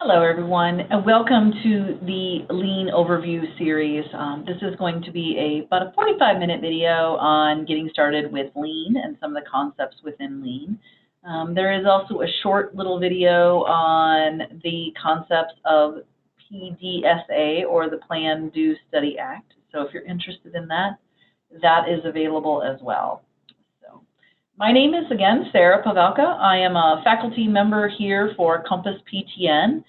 Hello, everyone, and welcome to the Lean Overview series. This is going to be about a 45-minute video on getting started with Lean and some of the concepts within Lean. There is also a short little video on the concepts of PDSA, or the Plan, Do, Study, Act. So if you're interested in that, that is available as well. My name is, again, Sarah Pavelka. I am a faculty member here for Compass PTN.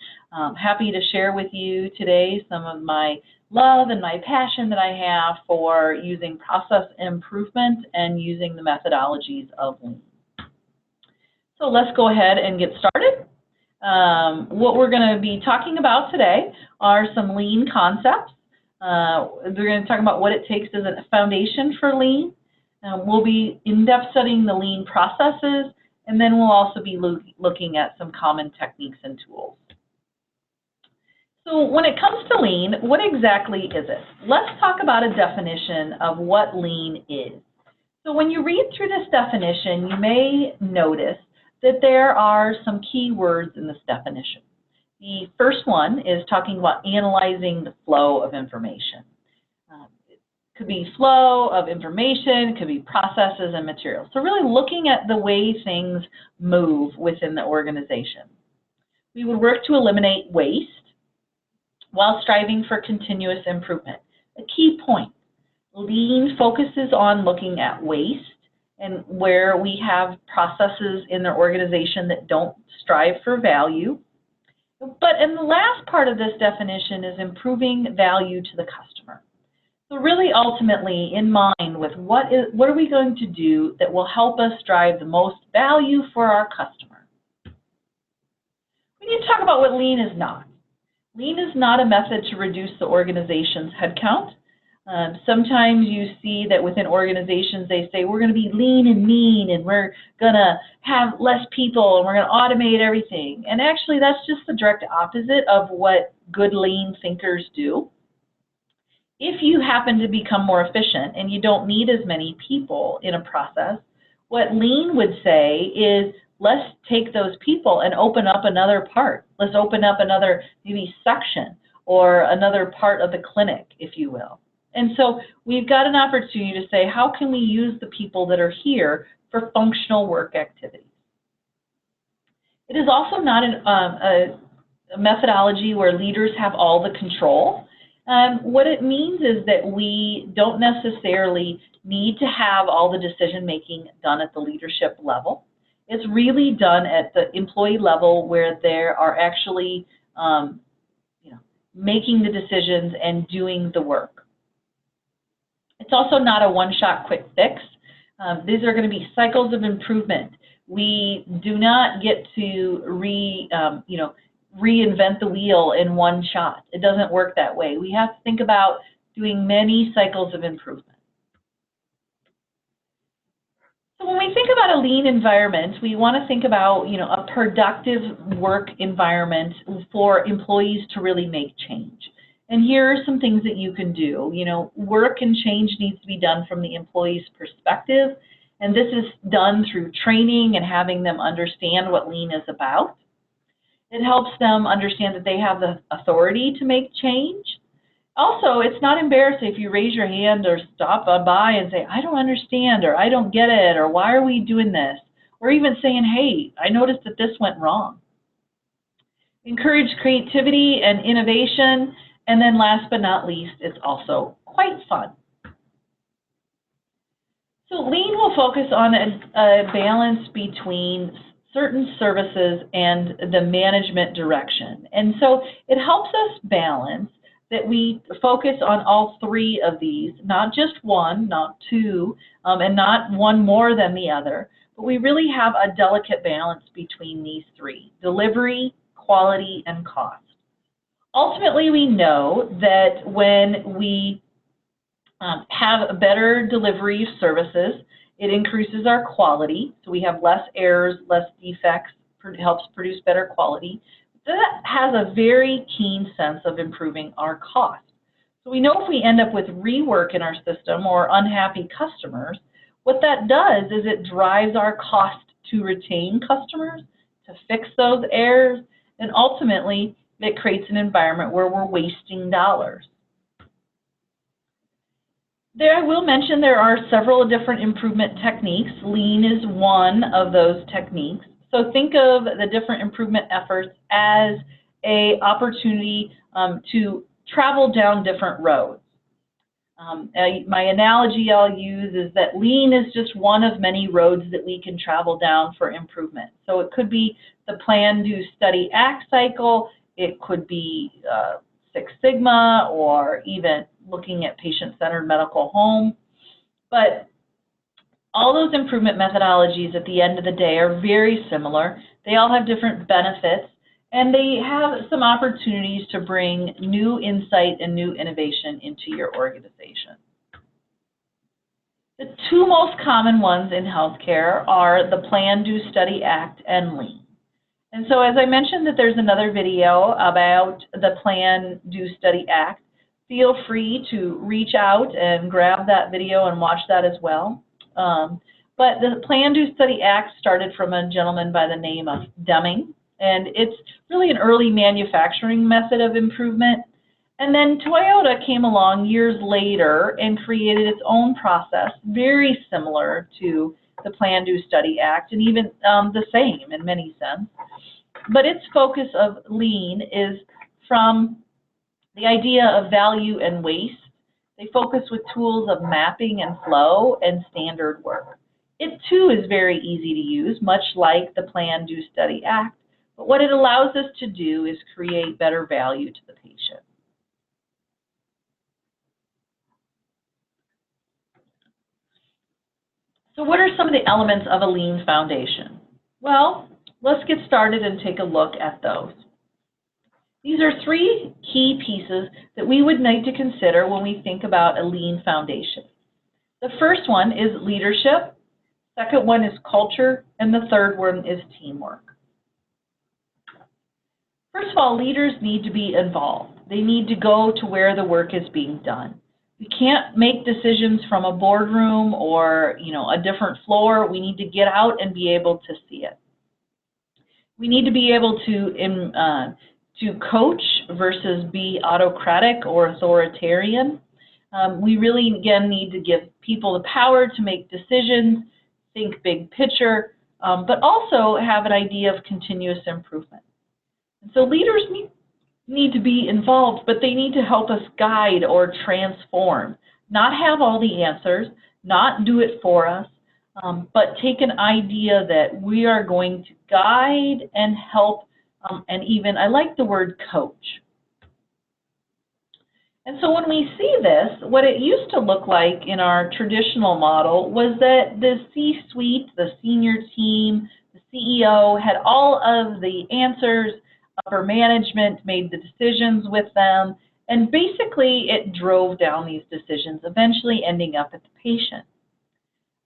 Happy to share with you today some of my love and my passion that I have for using process improvement and using the methodologies of Lean. So let's go ahead and get started. What we're going to be talking about today are some Lean concepts. We're going to talk about what it takes as a foundation for Lean. We'll be in-depth studying the Lean processes, and then we'll also be looking at some common techniques and tools. So when it comes to Lean, what exactly is it? Let's talk about a definition of what Lean is. So when you read through this definition, you may notice that there are some key words in this definition. The first one is talking about analyzing the flow of information. Could be flow of information, could be processes and materials. So really looking at the way things move within the organization. We would work to eliminate waste while striving for continuous improvement. A key point, Lean focuses on looking at waste and where we have processes in the organization that don't strive for value. But in the last part of this definition is improving value to the customer. So really ultimately in mind with what are we going to do that will help us drive the most value for our customer. We need to talk about what Lean is not. Lean is not a method to reduce the organization's headcount. Sometimes you see that within organizations they say we're going to be lean and mean and we're going to have less people and we're going to automate everything. And actually that's just the direct opposite of what good Lean thinkers do. If you happen to become more efficient and you don't need as many people in a process, what Lean would say is let's take those people and open up another part. Let's open up another maybe section or another part of the clinic, if you will. And so we've got an opportunity to say, how can we use the people that are here for functional work activities? It is also not a methodology where leaders have all the control. What it means is that we don't necessarily need to have all the decision-making done at the leadership level. It's really done at the employee level where they are actually making the decisions and doing the work. It's also not a one-shot quick fix. These are going to be cycles of improvement. We do not get to reinvent the wheel in one shot. It doesn't work that way. We have to think about doing many cycles of improvement. So when we think about a Lean environment, we want to think about a productive work environment for employees to really make change. And here are some things that you can do. Work and change needs to be done from the employee's perspective, and this is done through training and having them understand what Lean is about. It helps them understand that they have the authority to make change. Also, it's not embarrassing if you raise your hand or stop by and say, I don't understand, or I don't get it, or why are we doing this? Or even saying, hey, I noticed that this went wrong. Encourage creativity and innovation. And then last but not least, it's also quite fun. So Lean will focus on a balance between certain services and the management direction. And so it helps us balance that we focus on all three of these, not just one, not two, and not one more than the other, but we really have a delicate balance between these three: delivery, quality, and cost. Ultimately, we know that when we have a better delivery of services, it increases our quality, so we have less errors, less defects, helps produce better quality. That has a very keen sense of improving our cost. So we know if we end up with rework in our system or unhappy customers, what that does is it drives our cost to retain customers, to fix those errors, and ultimately that creates an environment where we're wasting dollars. There, I will mention there are several different improvement techniques. Lean is one of those techniques. So think of the different improvement efforts as an opportunity to travel down different roads. My analogy I'll use is that lean is just one of many roads that we can travel down for improvement. So it could be the Plan, Do, Study, Act cycle. It could be Six Sigma, or even looking at patient-centered medical home. But all those improvement methodologies at the end of the day are very similar. They all have different benefits, and they have some opportunities to bring new insight and new innovation into your organization. The two most common ones in healthcare are the Plan, Do, Study, Act, and Lean. And so as I mentioned that there's another video about the Plan, Do, Study, Act, feel free to reach out and grab that video and watch that as well. But the Plan, Do, Study, Act started from a gentleman by the name of Deming, and it's really an early manufacturing method of improvement. And then Toyota came along years later and created its own process, very similar to the Plan, Do, Study, Act, and even the same in many sense. But its focus of lean is from the idea of value and waste. They focus with tools of mapping and flow and standard work. It too is very easy to use, much like the Plan, Do, Study, Act. But what it allows us to do is create better value to the patient. So what are some of the elements of a lean foundation? Well, let's get started and take a look at those. These are three key pieces that we would need to consider when we think about a lean foundation. The first one is leadership, second one is culture, and the third one is teamwork. First of all, leaders need to be involved. They need to go to where the work is being done. We can't make decisions from a boardroom or a different floor. We need to get out and be able to see it. We need to be able to coach versus be autocratic or authoritarian. We really, again, need to give people the power to make decisions, think big picture, but also have an idea of continuous improvement. And so leaders need to be involved, but they need to help us guide or transform, not have all the answers, not do it for us, but take an idea that we are going to guide and help, and even, I like the word coach. And so when we see this, what it used to look like in our traditional model was that the C-suite, the senior team, the CEO had all of the answers, upper management made the decisions with them, and basically it drove down these decisions, eventually ending up at the patient.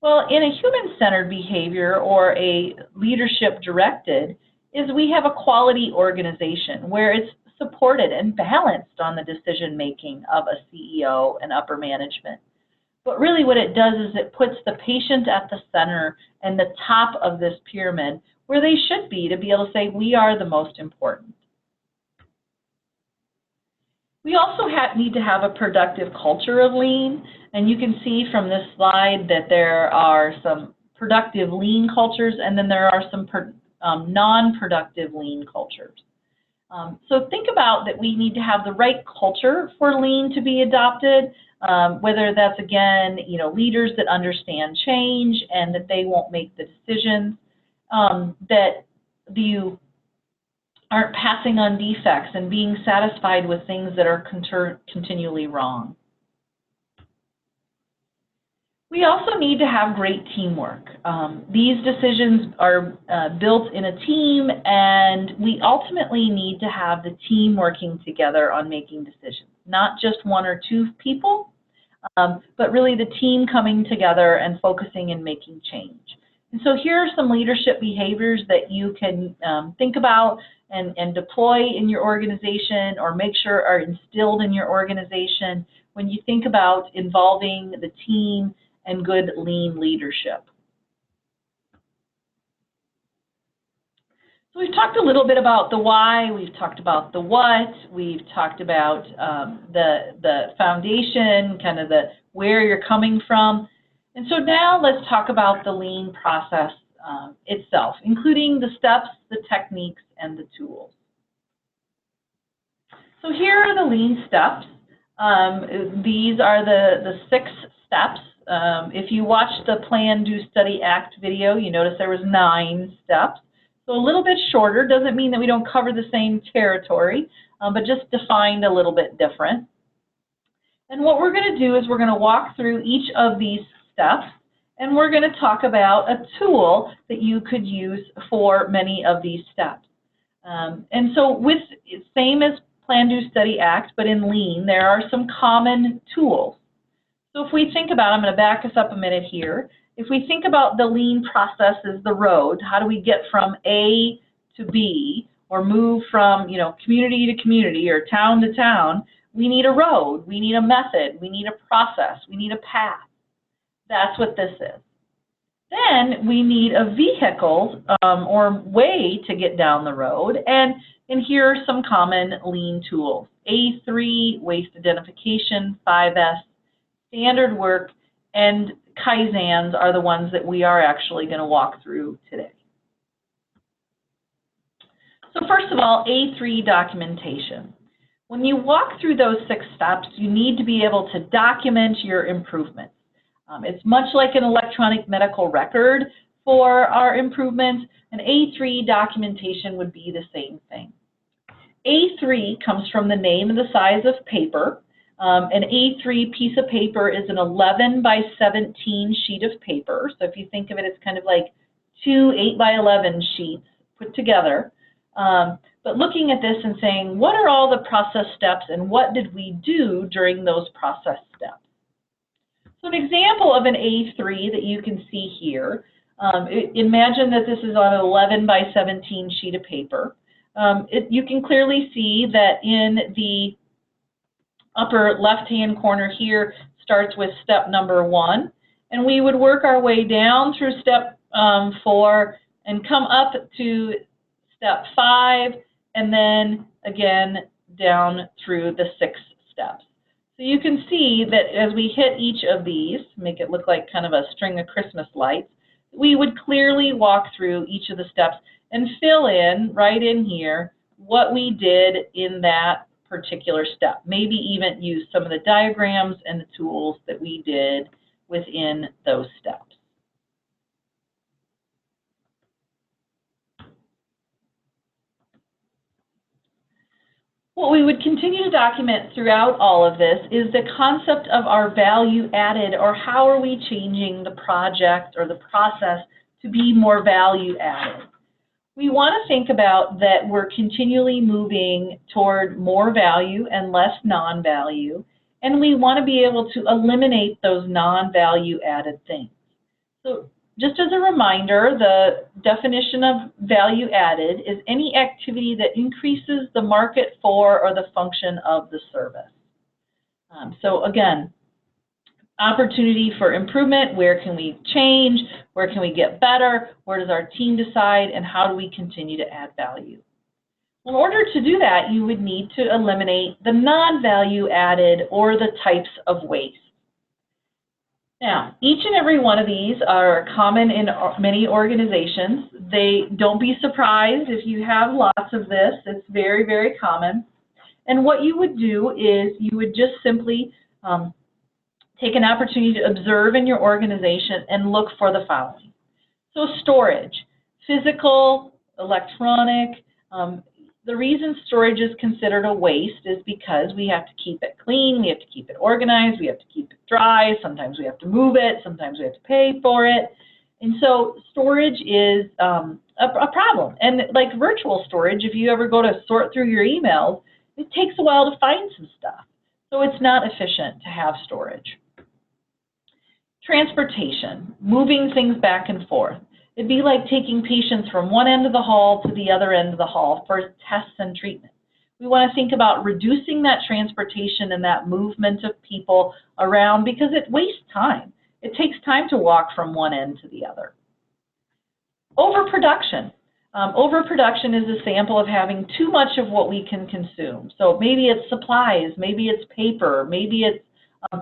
Well, in a human-centered behavior or a leadership-directed is we have a quality organization where it's supported and balanced on the decision-making of a CEO and upper management. But really what it does is it puts the patient at the center and the top of this pyramid where they should be to be able to say, we are the most important. We also need to have a productive culture of lean, and you can see from this slide that there are some productive lean cultures, and then there are some non-productive lean cultures. So think about that we need to have the right culture for lean to be adopted, whether that's, again, leaders that understand change and that they won't make the decisions, that you aren't passing on defects and being satisfied with things that are continually wrong. We also need to have great teamwork. These decisions are built in a team, and we ultimately need to have the team working together on making decisions, not just one or two people, but really the team coming together and focusing and making change. And so here are some leadership behaviors that you can think about and deploy in your organization or make sure are instilled in your organization when you think about involving the team and good lean leadership. So we've talked a little bit about the why, we've talked about the what, we've talked about the foundation, kind of the where you're coming from. And so now let's talk about the lean process itself, including the steps, the techniques, and the tools. So here are the lean steps. These are the 6 steps. If you watched the Plan, Do, Study, Act video, you notice there was 9 steps. So a little bit shorter, doesn't mean that we don't cover the same territory, but just defined a little bit different. And what we're going to do is we're going to walk through each of these steps, and we're going to talk about a tool that you could use for many of these steps. And so with same as Plan, Do, Study, Act, but in Lean, there are some common tools. So if we think about, I'm going to back us up a minute here. If we think about the lean process as the road, how do we get from A to B, or move from, community to community or town to town? We need a road, we need a method, we need a process, we need a path. That's what this is. Then we need a vehicle or way to get down the road, and here are some common lean tools. A3, waste identification, 5S, standard work, and Kaizens are the ones that we are actually going to walk through today. So first of all, A3, documentation. When you walk through those 6 steps, you need to be able to document your improvements. It's much like an electronic medical record for our improvements. An A3 documentation would be the same thing. A3 comes from the name and the size of paper. An A3 piece of paper is an 11 by 17 sheet of paper. So if you think of it, it's kind of like 2 8 by 11 sheets put together. But looking at this and saying, what are all the process steps and what did we do during those process steps? So an example of an A3 that you can see here, imagine that this is on an 11 by 17 sheet of paper. You can clearly see that in the upper left-hand corner here starts with step number 1, and we would work our way down through step 4 and come up to step 5, and then again down through the 6 steps. So you can see that as we hit each of these, make it look like kind of a string of Christmas lights, we would clearly walk through each of the steps and fill in right in here what we did in that particular step. Maybe even use some of the diagrams and the tools that we did within those steps. What we would continue to document throughout all of this is the concept of our value added, or how are we changing the project or the process to be more value added. We want to think about that we're continually moving toward more value and less non-value, and we want to be able to eliminate those non-value added things. So just as a reminder, the definition of value added is any activity that increases the market for or the function of the service. So again, opportunity for improvement, where can we change, where can we get better, where does our team decide, and how do we continue to add value? In order to do that, you would need to eliminate the non-value added or the types of waste. Now, each and every one of these are common in many organizations. Don't be surprised if you have lots of this. It's very, very common. And what you would do is you would just simply take an opportunity to observe in your organization and look for the following. So storage, physical, electronic. The reason storage is considered a waste is because we have to keep it clean, we have to keep it organized, we have to keep it dry, sometimes we have to move it, sometimes we have to pay for it. And so storage is a problem. And like virtual storage, if you ever go to sort through your emails, it takes a while to find some stuff. So it's not efficient to have storage. Transportation, moving things back and forth. It'd be like taking patients from one end of the hall to the other end of the hall for tests and treatment. We want to think about reducing that transportation and that movement of people around because it wastes time. It takes time to walk from one end to the other. Overproduction. Overproduction is a sample of having too much of what we can consume. So maybe it's supplies, maybe it's paper, maybe it's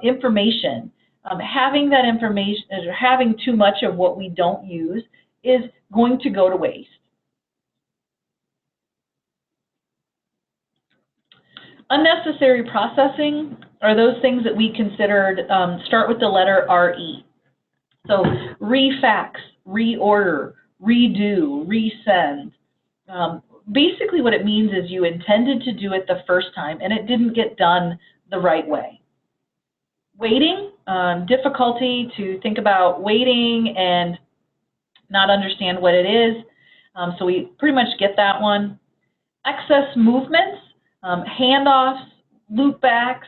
information. Having that information, or having too much of what we don't use is going to go to waste. Unnecessary processing are those things that we considered start with the letter RE. So refax, reorder, redo, resend. Basically what it means is you intended to do it the first time and it didn't get done the right way. Waiting, difficulty to think about waiting and not understand what it is. So we pretty much get that one. Excess movements, handoffs, loopbacks,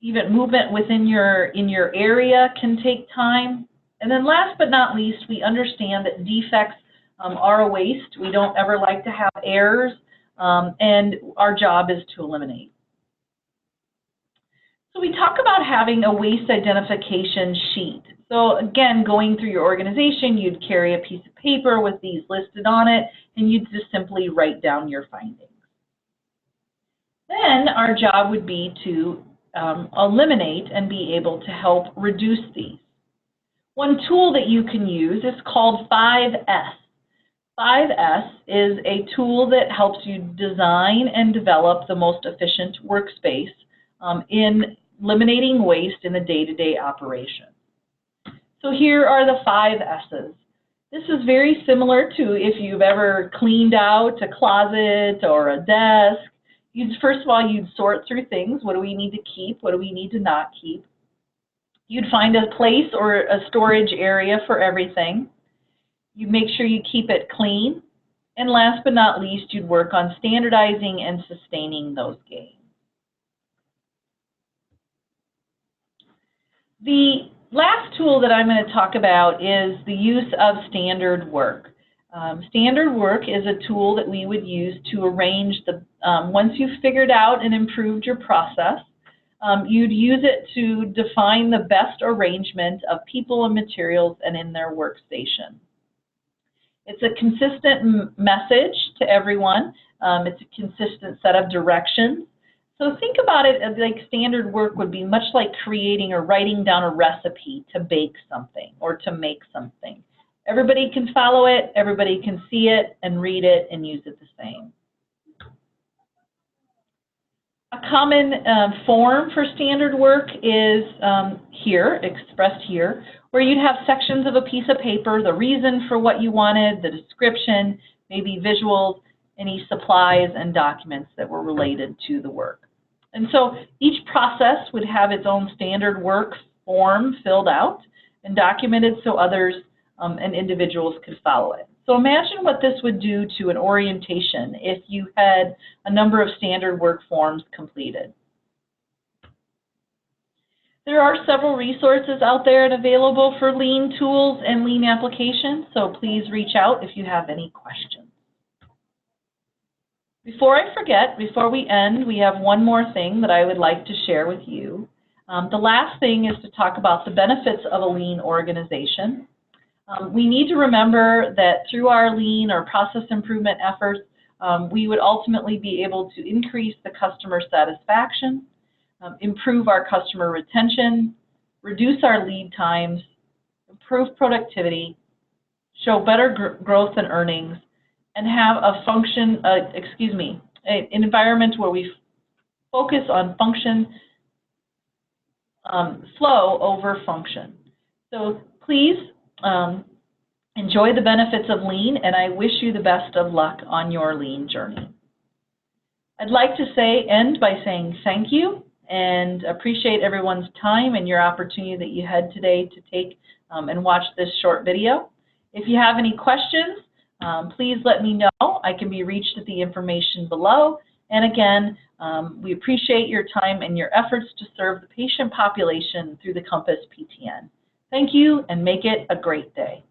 even movement within your area can take time. And then last but not least, we understand that defects are a waste. We don't ever like to have errors, and our job is to eliminate. So we talk about having a waste identification sheet. So again, going through your organization, you'd carry a piece of paper with these listed on it, and you'd just simply write down your findings. Then our job would be to eliminate and be able to help reduce these. One tool that you can use is called 5S. 5S is a tool that helps you design and develop the most efficient workspace in eliminating waste in the day-to-day operation. So here are the 5 S's. This is very similar to if you've ever cleaned out a closet or a desk. First of all, you'd sort through things. What do we need to keep? What do we need to not keep? You'd find a place or a storage area for everything. You make sure you keep it clean. And last but not least, you'd work on standardizing and sustaining those gains. The last tool that I'm going to talk about is the use of standard work. Standard work is a tool that we would use to arrange the, once you've figured out and improved your process, you'd use it to define the best arrangement of people and materials and in their workstation. It's a consistent message to everyone. It's a consistent set of directions. So think about it as like standard work would be much like creating or writing down a recipe to bake something or to make something. Everybody can follow it, everybody can see it and read it and use it the same. A common form for standard work is here, expressed here, where you'd have sections of a piece of paper, the reason for what you wanted, the description, maybe visuals, any supplies and documents that were related to the work. And so each process would have its own standard work form filled out and documented so others and individuals could follow it. So imagine what this would do to an orientation if you had a number of standard work forms completed. There are several resources out there and available for Lean tools and Lean applications, so please reach out if you have any questions. Before I forget, before we end, we have one more thing that I would like to share with you. The last thing is to talk about the benefits of a Lean organization. We need to remember that through our Lean or process improvement efforts, we would ultimately be able to increase the customer satisfaction, improve our customer retention, reduce our lead times, improve productivity, show better growth and earnings, and have a function, an environment where we focus on function, flow over function. So please enjoy the benefits of Lean, and I wish you the best of luck on your Lean journey. I'd like to end by saying thank you and appreciate everyone's time and your opportunity that you had today to take and watch this short video. If you have any questions, please let me know. I can be reached at the information below. And again, we appreciate your time and your efforts to serve the patient population through the Compass PTN. Thank you, and make it a great day.